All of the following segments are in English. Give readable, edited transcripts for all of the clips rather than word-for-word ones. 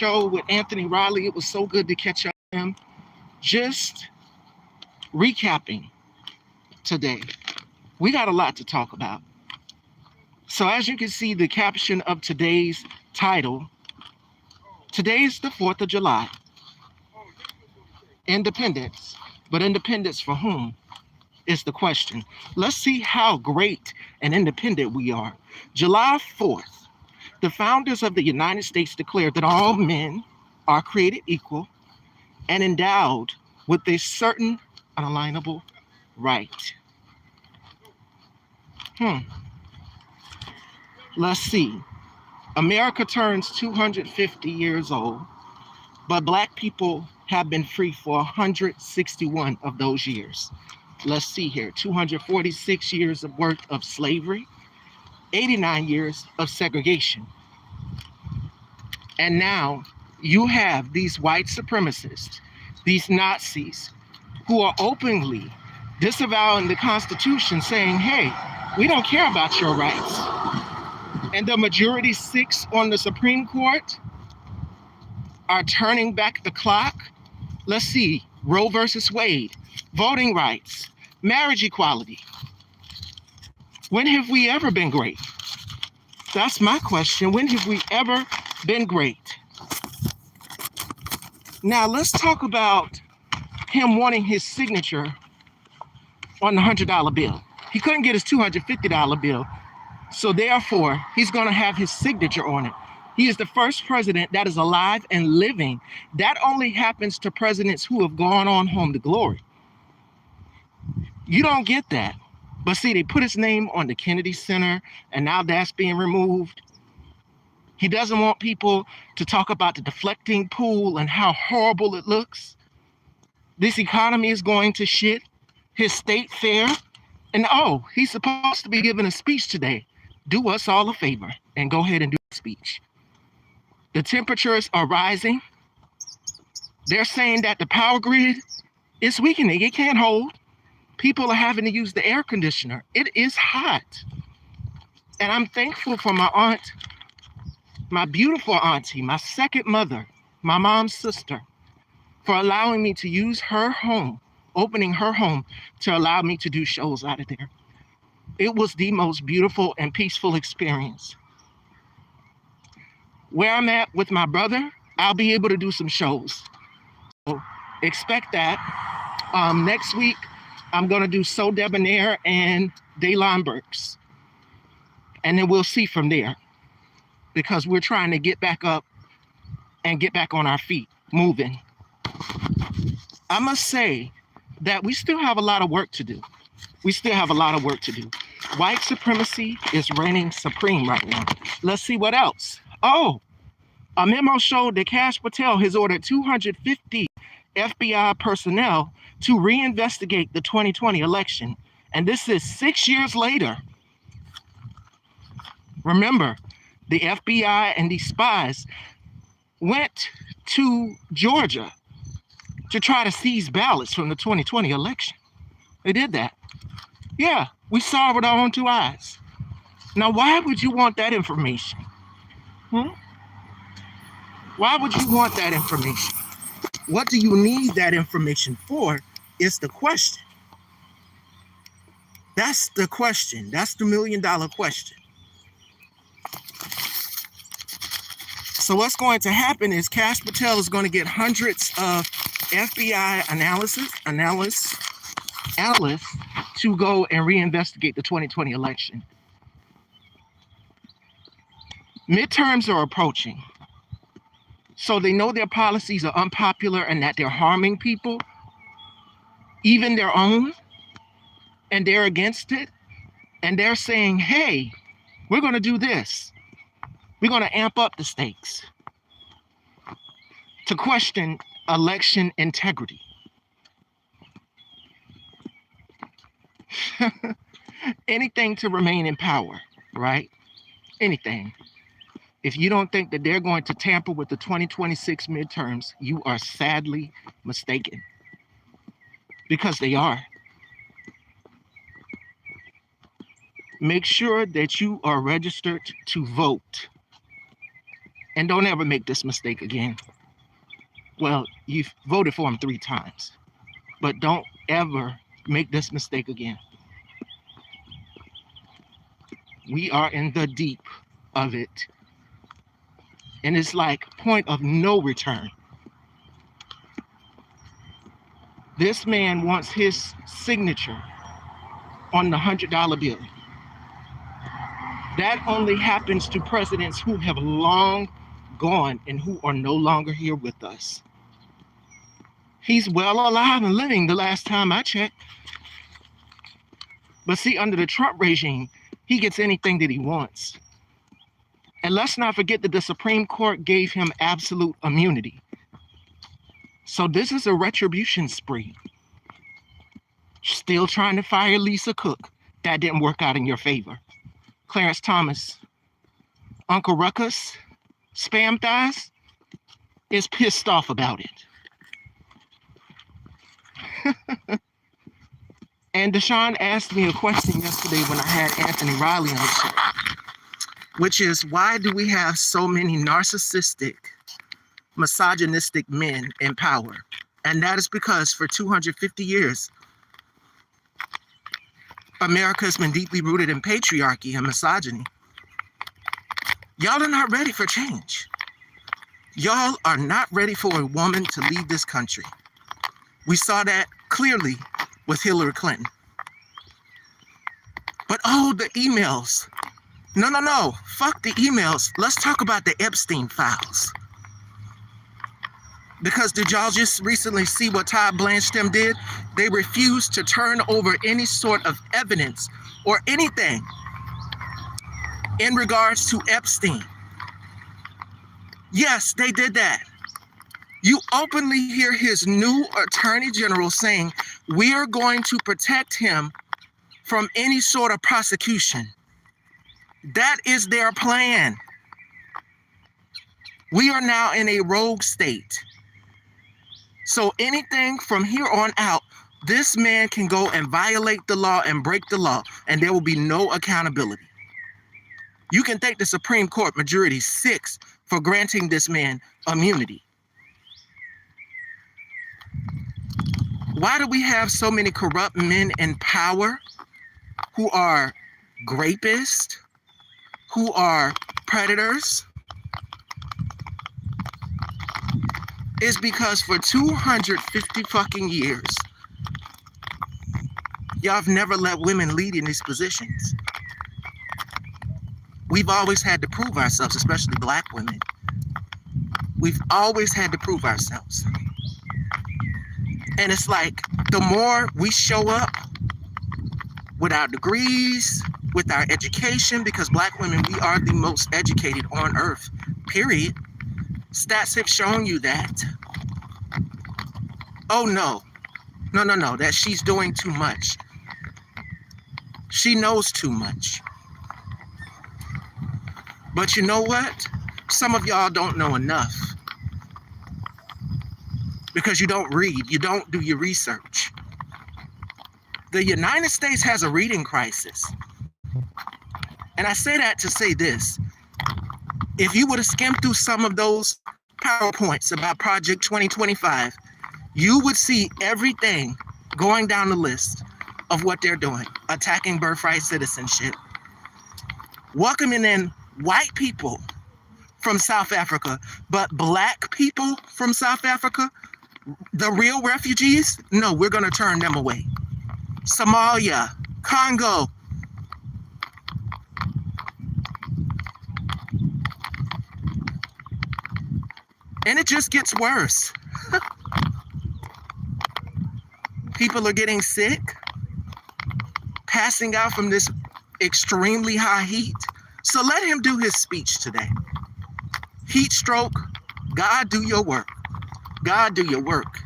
show with Anthony Riley. It was so good to catch up with him. Just recapping today. We got a lot to talk about. So as you can see, the caption of today's title, today's the 4th of July. Independence. But independence for whom is the question. Let's see how great and independent we are. July 4th, the founders of the United States declared that all men are created equal and endowed with a certain unalienable right. Let's see. America turns 250 years old, but Black people have been free for 161 of those years. Let's see here. 246 years of worth of slavery, 89 years of segregation. And now you have these white supremacists, these Nazis, who are openly disavowing the Constitution, saying, hey, we don't care about your rights. And the majority 6 on the Supreme Court are turning back the clock. Let's see, Roe versus Wade, voting rights, marriage equality. When have we ever been great? That's my question. When have we ever been great? Now let's talk about him wanting his signature on the $100 bill. He couldn't get his $250 bill. So therefore, he's going to have his signature on it. He is the first president that is alive and living. That only happens to presidents who have gone on home to glory. You don't get that. But see, they put his name on the Kennedy Center, and now that's being removed. He doesn't want people to talk about the deflecting pool and how horrible it looks. This economy is going to shit. His state fair. And oh, he's supposed to be giving a speech today. Do us all a favor and go ahead and do the speech. The temperatures are rising. They're saying that the power grid is weakening. It can't hold. People are having to use the air conditioner. It is hot. And I'm thankful for my aunt, my beautiful auntie, my second mother, my mom's sister, for allowing me to use her home, opening her home to allow me to do shows out of there. It was the most beautiful and peaceful experience. Where I'm at with my brother, I'll be able to do some shows. So expect that. Next week, I'm going to do So Debonair and Daylon Burks. And then we'll see from there. Because we're trying to get back up and get back on our feet, moving. I must say that we still have a lot of work to do. We still have a lot of work to do. White supremacy is reigning supreme right now. Let's see what else. Oh, a memo showed that Kash Patel has ordered 250 FBI personnel to reinvestigate the 2020 election. And this is 6 years later. Remember, the FBI and these spies went to Georgia to try to seize ballots from the 2020 election. They did that. Yeah, we saw it with our own 2 eyes. Now, why would you want that information? Why would you want that information? What do you need that information for is the question. That's the question. That's the $1 million question. So what's going to happen is Kash Patel is going to get hundreds of FBI analysts to go and reinvestigate the 2020 election. Midterms are approaching. So they know their policies are unpopular and that they're harming people, even their own, and they're against it. And they're saying, hey, we're going to do this. We're going to amp up the stakes to question election integrity. Anything to remain in power, right? Anything. If you don't think that they're going to tamper with the 2026 midterms, you are sadly mistaken. Because they are. Make sure that you are registered to vote. And don't ever make this mistake again. Well, you've voted for him 3 times, but don't ever make this mistake again. We are in the deep of it. And it's like point of no return. This man wants his signature on the $100 bill. That only happens to presidents who have long gone and who are no longer here with us. He's well alive and living the last time I checked. But see, under the Trump regime, he gets anything that he wants. And let's not forget that the Supreme Court gave him absolute immunity. So this is a retribution spree. Still trying to fire Lisa Cook. That didn't work out in your favor. Clarence Thomas, Uncle Ruckus, Spam Thighs, is pissed off about it. And Deshaun asked me a question yesterday when I had Anthony Riley on the show, which is, why do we have so many narcissistic, misogynistic men in power? And that is because for 250 years, America has been deeply rooted in patriarchy and misogyny. Y'all are not ready for change. Y'all are not ready for a woman to lead this country. We saw that clearly with Hillary Clinton. But oh, the emails. No. Fuck the emails. Let's talk about the Epstein files. Because did y'all just recently see what Todd Blanchett did? They refused to turn over any sort of evidence or anything in regards to Epstein. Yes, they did that. You openly hear his new attorney general saying, we are going to protect him from any sort of prosecution. That is their plan. We are now in a rogue state. So anything from here on out, this man can go and violate the law and break the law, and there will be no accountability. You can thank the Supreme Court majority 6 for granting this man immunity. Why do we have so many corrupt men in power who are rapists, who are predators? It's because for 250 fucking years, y'all have never let women lead in these positions. We've always had to prove ourselves, especially black women. We've always had to prove ourselves. And it's like, the more we show up with our degrees, with our education, because black women, we are the most educated on earth, period. Stats have shown you that. Oh no, that she's doing too much. She knows too much. But you know what? Some of y'all don't know enough. Because you don't read, you don't do your research. The United States has a reading crisis. And I say that to say this. If you would have skimmed through some of those PowerPoints about Project 2025, you would see everything going down the list of what they're doing. Attacking birthright citizenship. Welcoming in white people from South Africa, but black people from South Africa, the real refugees, no, we're going to turn them away. Somalia, Congo. And it just gets worse. People are getting sick, passing out from this extremely high heat. So let him do his speech today. Heat stroke, God do your work. God do your work.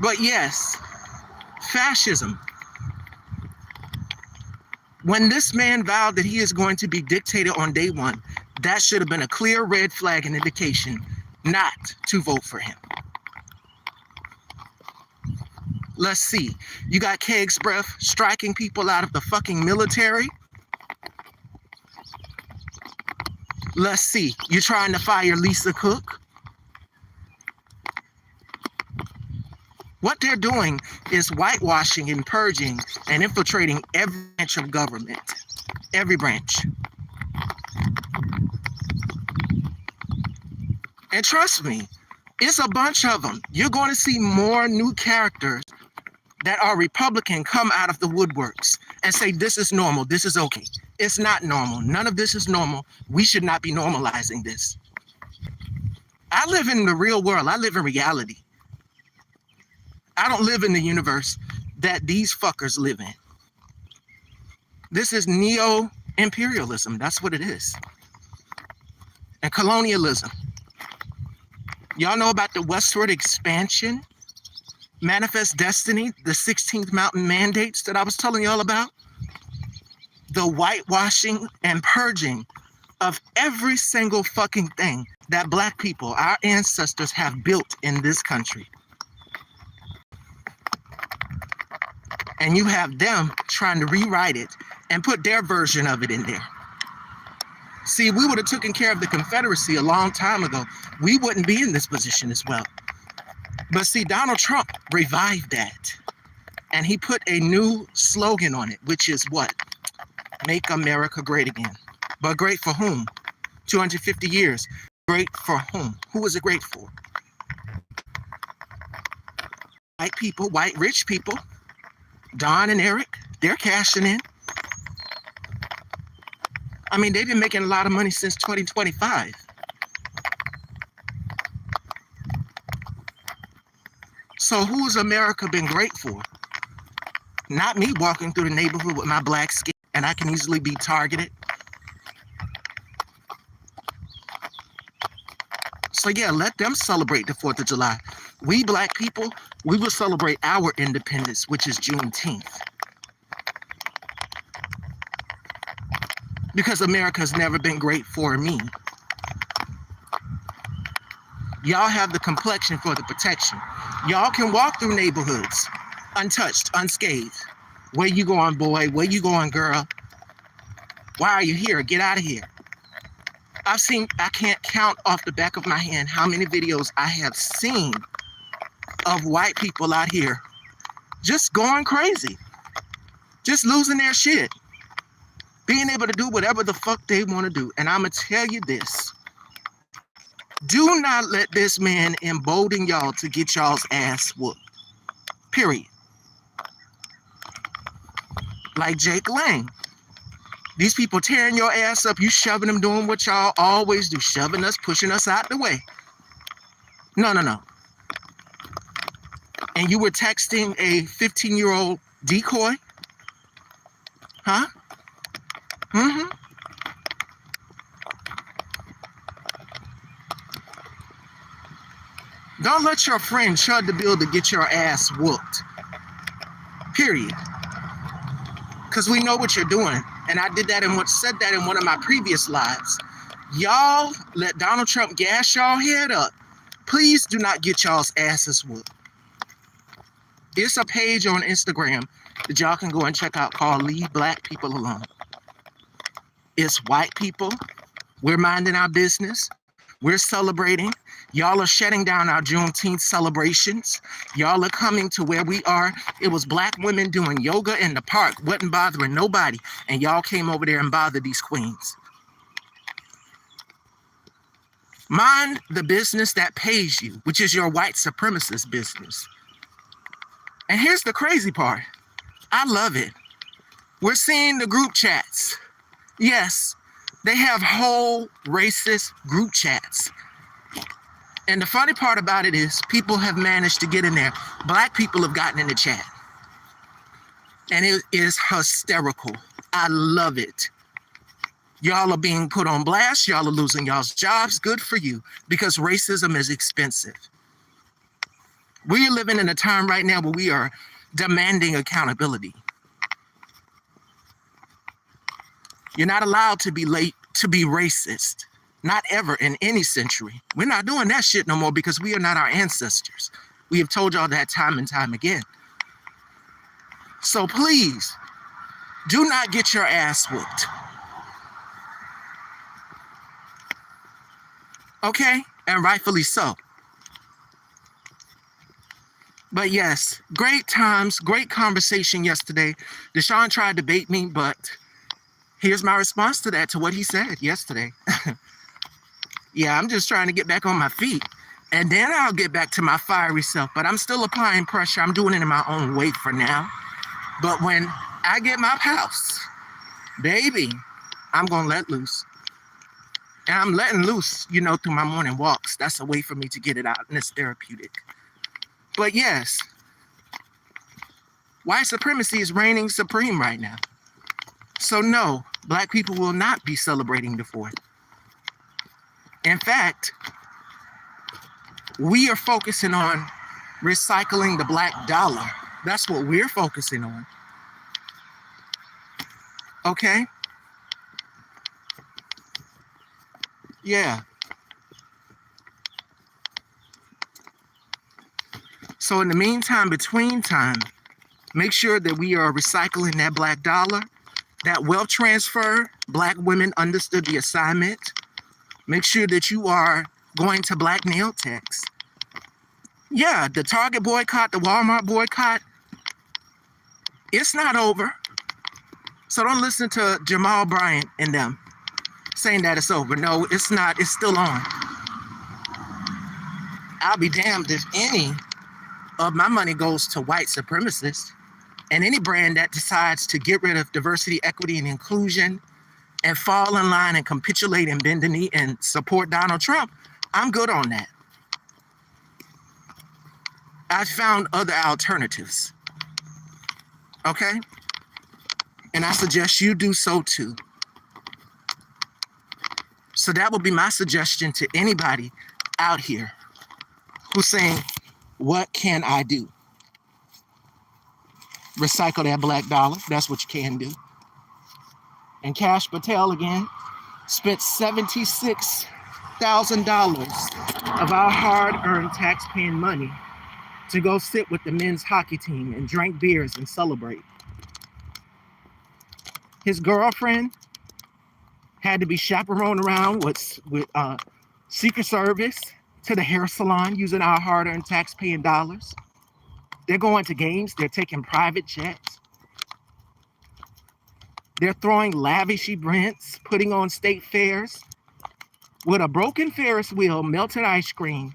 But yes, fascism. When this man vowed that he is going to be dictator on day one, that should have been a clear red flag and indication not to vote for him. Let's see. You got Kegs Breath striking people out of the fucking military. Let's see. You're trying to fire Lisa Cook? What they're doing is whitewashing and purging and infiltrating every branch of government. Every branch. And trust me, it's a bunch of them. You're going to see more new characters that are Republican come out of the woodworks and say, this is normal, this is okay. It's not normal. None of this is normal. We should not be normalizing this. I live in the real world. I live in reality. I don't live in the universe that these fuckers live in. This is neo-imperialism. That's what it is. And colonialism. Y'all know about the westward expansion, manifest destiny, the 16th mountain mandates that I was telling y'all about? The whitewashing and purging of every single fucking thing that Black people, our ancestors, have built in this country. And you have them trying to rewrite it and put their version of it in there. See, we would have taken care of the Confederacy a long time ago. We wouldn't be in this position as well. But see, Donald Trump revived that. And he put a new slogan on it, which is what? Make America great again. But great for whom? 250 years. Great for whom? Who was it great for? White people, white rich people. Don and Eric, they're cashing in. I mean, they've been making a lot of money since 2025. So who's America been great for? Not me walking through the neighborhood with my black skin and I can easily be targeted. So yeah, let them celebrate the 4th of July. We Black people, we will celebrate our independence, which is Juneteenth. Because America has never been great for me. Y'all have the complexion for the protection. Y'all can walk through neighborhoods untouched, unscathed. Where you going, boy? Where you going, girl? Why are you here? Get out of here. I can't count off the back of my hand how many videos I have seen of white people out here just going crazy, just losing their shit, being able to do whatever the fuck they want to do. And I'm going to tell you this. Do not let this man embolden y'all to get y'all's ass whooped. Period. Like Jake Lang. These people tearing your ass up, you shoving them, doing what y'all always do, shoving us, pushing us out the way. No. And you were texting a 15-year-old decoy? Huh? Mm-hmm. Don't let your friend chug the bill to get your ass whooped. Period. Because we know what you're doing. And I said that in one of my previous lives. Y'all let Donald Trump gas y'all head up. Please do not get y'all's asses whooped. It's a page on Instagram that y'all can go and check out called Leave Black People Alone. It's white people. We're minding our business. We're celebrating. Y'all are shutting down our Juneteenth celebrations. Y'all are coming to where we are. It was Black women doing yoga in the park, wasn't bothering nobody. And y'all came over there and bothered these queens. Mind the business that pays you, which is your white supremacist business. And here's the crazy part. I love it. We're seeing the group chats. Yes, they have whole racist group chats. And the funny part about it is people have managed to get in there. Black people have gotten in the chat. And it is hysterical. I love it. Y'all are being put on blast. Y'all are losing y'all's jobs. Good for you. Because racism is expensive. We are living in a time right now where we are demanding accountability. You're not allowed to be late to be racist. Not ever in any century. We're not doing that shit no more because we are not our ancestors. We have told y'all that time and time again. So please, do not get your ass whooped. Okay? And rightfully so. But yes, great times, great conversation yesterday. Deshaun tried to bait me, but here's my response to that, to what he said yesterday. Yeah, I'm just trying to get back on my feet. And then I'll get back to my fiery self. But I'm still applying pressure. I'm doing it in my own way for now. But when I get my house, baby, I'm going to let loose. And I'm letting loose, you know, through my morning walks. That's a way for me to get it out, and it's therapeutic. But yes, white supremacy is reigning supreme right now. So no, Black people will not be celebrating the 4th. In fact, we are focusing on recycling the Black dollar. That's what we're focusing on. Okay? Yeah. So in the meantime, between time, make sure that we are recycling that Black dollar, that wealth transfer. Black women understood the assignment. Make sure that you are going to Black nail techs. Yeah, the Target boycott, the Walmart boycott, it's not over. So don't listen to Jamal Bryant and them saying that it's over. No, it's not. It's still on. I'll be damned if any of my money goes to white supremacists. And any brand that decides to get rid of diversity, equity, and inclusion and fall in line and capitulate and bend the knee and support Donald Trump, I'm good on that. I found other alternatives. Okay? And I suggest you do so too. So that would be my suggestion to anybody out here who's saying, what can I do? Recycle that Black dollar. That's what you can do. And Kash Patel again spent $76,000 of our hard-earned tax-paying money to go sit with the men's hockey team and drink beers and celebrate. His girlfriend had to be chaperoned around with Secret Service to the hair salon using our hard-earned tax-paying dollars. They're going to games. They're taking private jets. They're throwing lavish events, putting on state fairs with a broken Ferris wheel, melted ice cream,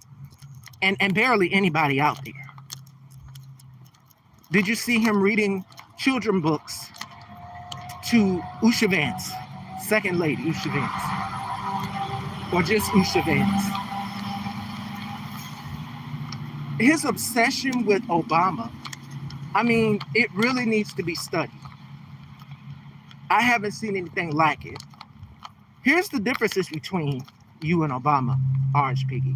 and barely anybody out there. Did you see him reading children books to Usha Vance, Second Lady Usha Vance, or just Usha Vance? His obsession with Obama, I mean, it really needs to be studied. I haven't seen anything like it. Here's the differences between you and Obama, Orange Piggy.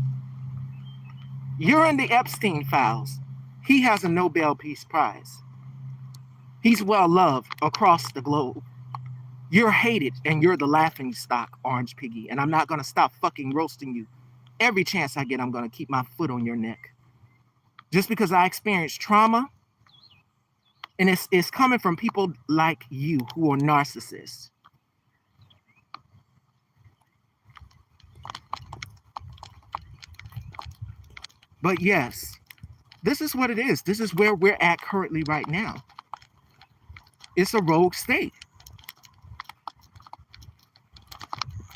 You're in the Epstein files. He has a Nobel Peace Prize. He's well loved across the globe. You're hated and you're the laughing stock, Orange Piggy. And I'm not going to stop fucking roasting you. Every chance I get, I'm going to keep my foot on your neck. Just because I experienced trauma, and it's coming from people like you who are narcissists. But yes, this is what it is. This is where we're at currently right now. It's a rogue state.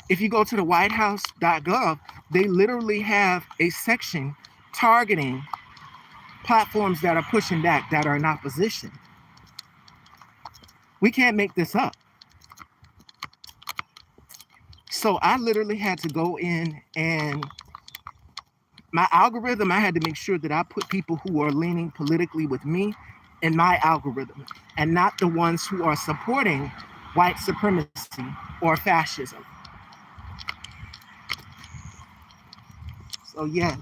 If you go to the whitehouse.gov, they literally have a section targeting platforms that are pushing back, that are in opposition. We can't make this up. So I literally had to go in, and my algorithm, I had to make sure that I put people who are leaning politically with me in my algorithm, and not the ones who are supporting white supremacy or fascism. So yes.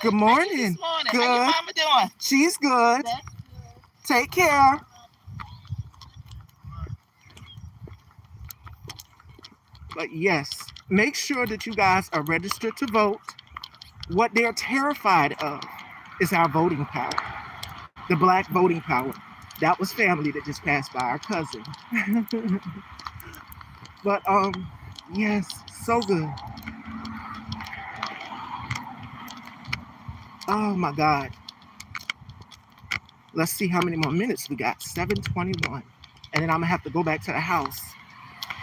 Good morning. Good. How your mama doing? She's good. That's good. Take care. But yes, make sure that you guys are registered to vote. What they're terrified of is our voting power, the Black voting power. That was family that just passed by, our cousin. But yes, so good. Oh my God. Let's see how many more minutes we got. 7:21. And then I'm gonna have to go back to the house.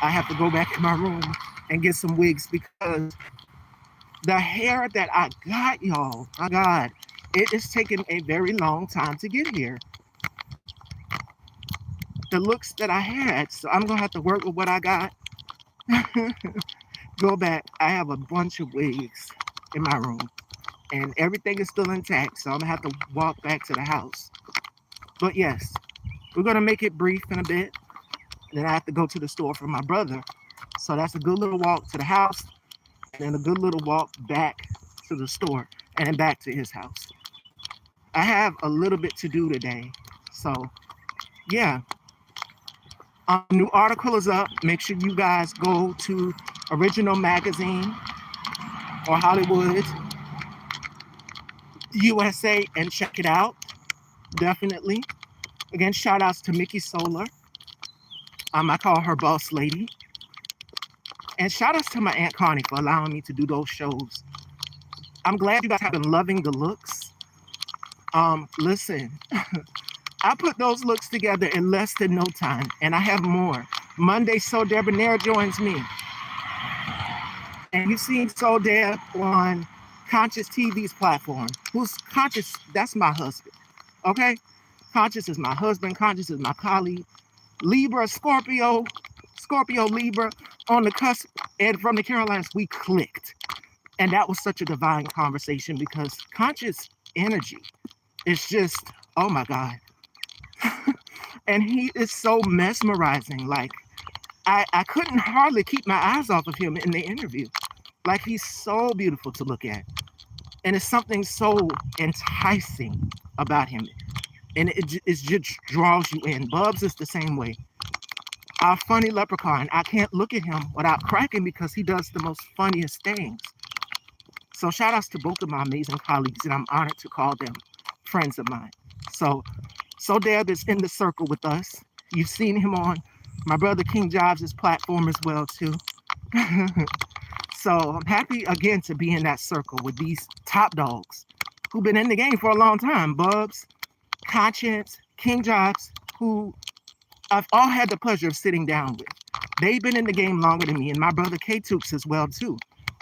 I have to go back in my room and get some wigs because the hair that I got, y'all, my God, it is taking a very long time to get here. The looks that I had. So I'm gonna have to work with what I got. Go back. I have a bunch of wigs in my room and everything is still intact. So I'm gonna have to walk back to the house. But yes, we're gonna make it brief in a bit. Then I have to go to the store for my brother. So that's a good little walk to the house and then a good little walk back to the store and then back to his house. I have a little bit to do today. So yeah, new article is up. Make sure you guys go to Original Magazine or Hollywood USA and check it out. Definitely. Again, shout outs to Mickey Solar. I call her Boss Lady. And shout outs to my Aunt Connie for allowing me to do those shows. I'm glad you guys have been loving the looks. Listen, I put those looks together in less than no time, and I have more. Monday, So Debonair joins me. And you've seen So Deb on Conscious TV's platform. Who's Conscious? That's my husband. Okay? Conscious is my husband. Conscious is my colleague. Libra, Scorpio, Libra on the cusp. And from the Carolinas, we clicked. And that was such a divine conversation because Conscious energy is just, oh my God. And he is so mesmerizing. Like, I couldn't hardly keep my eyes off of him in the interview. Like, he's so beautiful to look at. And it's something so enticing about him. And it just draws you in. Bubs is the same way. Our funny leprechaun, I can't look at him without cracking because he does the most funniest things. So shout outs to both of my amazing colleagues, and I'm honored to call them friends of mine. So Deb is in the circle with us. You've seen him on my brother King Jobs' platform as well too. So I'm happy again to be in that circle with these top dogs who've been in the game for a long time. Bubs, Conscience, King Jobs, who I've all had the pleasure of sitting down with. They've been in the game longer than me, and my brother K-Tooks as well too.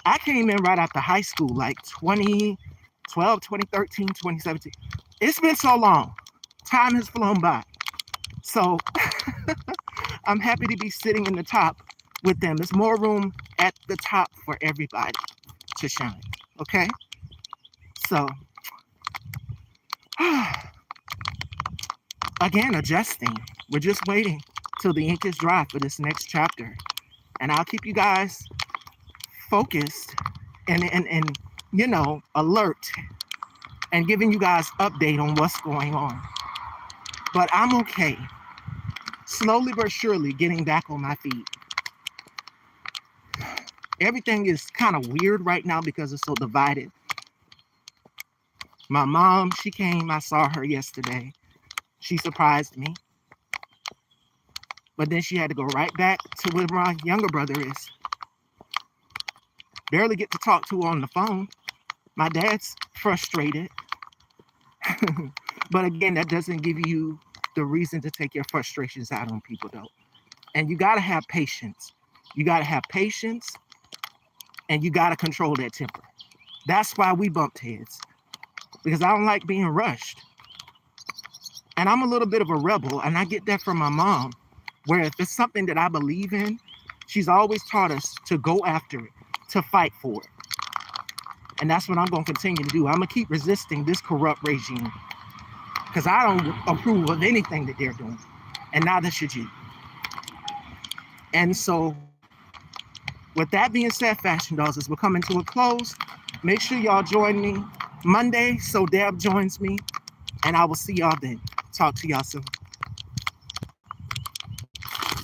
I came in right after high school, like 2012, 2013, 2017. It's been so long. Time has flown by. So I'm happy to be sitting in the top with them. There's more room at the top for everybody to shine. Okay? So again, adjusting. We're just waiting till the ink is dry for this next chapter. And I'll keep you guys focused and you know, alert and giving you guys update on what's going on. But I'm okay. Slowly but surely getting back on my feet. Everything is kind of weird right now because it's so divided. My mom, she came, I saw her yesterday. She surprised me. But then she had to go right back to where my younger brother is. Barely get to talk to her on the phone. My dad's frustrated. But again, that doesn't give you the reason to take your frustrations out on people though. And you gotta have patience. You gotta have patience and you gotta control that temper. That's why we bumped heads. Because I don't like being rushed. And I'm a little bit of a rebel, and I get that from my mom, where if it's something that I believe in, she's always taught us to go after it, to fight for it. And that's what I'm going to continue to do. I'm going to keep resisting this corrupt regime because I don't approve of anything that they're doing, and neither should you. And so with that being said, Fashion Dolls, as we're coming to a close, make sure y'all join me Monday so Deb joins me, and I will see y'all then. Talk to y'all soon.